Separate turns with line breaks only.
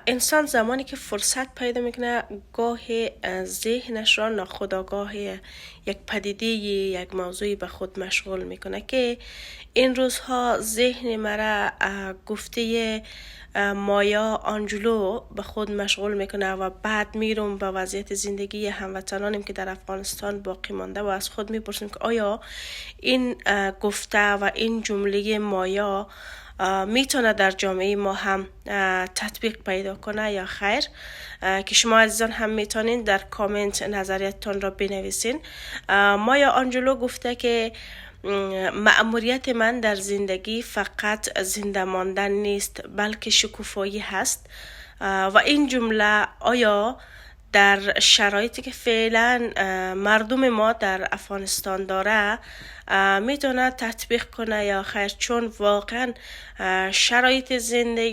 انسان زمانی که فرصت پیدا میکنه گاهی ذهنش را ناخودآگاه یک پدیده یک موضوعی به خود مشغول میکنه که این روزها ذهن مرا گفته مایا آنجلو به خود مشغول میکنه و بعد میرم به وضعیت زندگی هموطنانیم که در افغانستان باقی مانده و از خود میپرسیم که آیا این گفته و این جمله مایا میتونه در جامعه ما هم تطبیق پیدا کنه یا خیر. که شما عزیزان هم میتونین در کامنت نظریتتان را بنویسین. مایا آنجلو گفته که مأموریت من در زندگی فقط زنده ماندن نیست بلکه شکوفایی هست. و این جمله آیا در شرایطی که فعلا مردم ما در افغانستان داره میتونه تطبیق کنه یا خیر، چون واقعا شرایط زندگی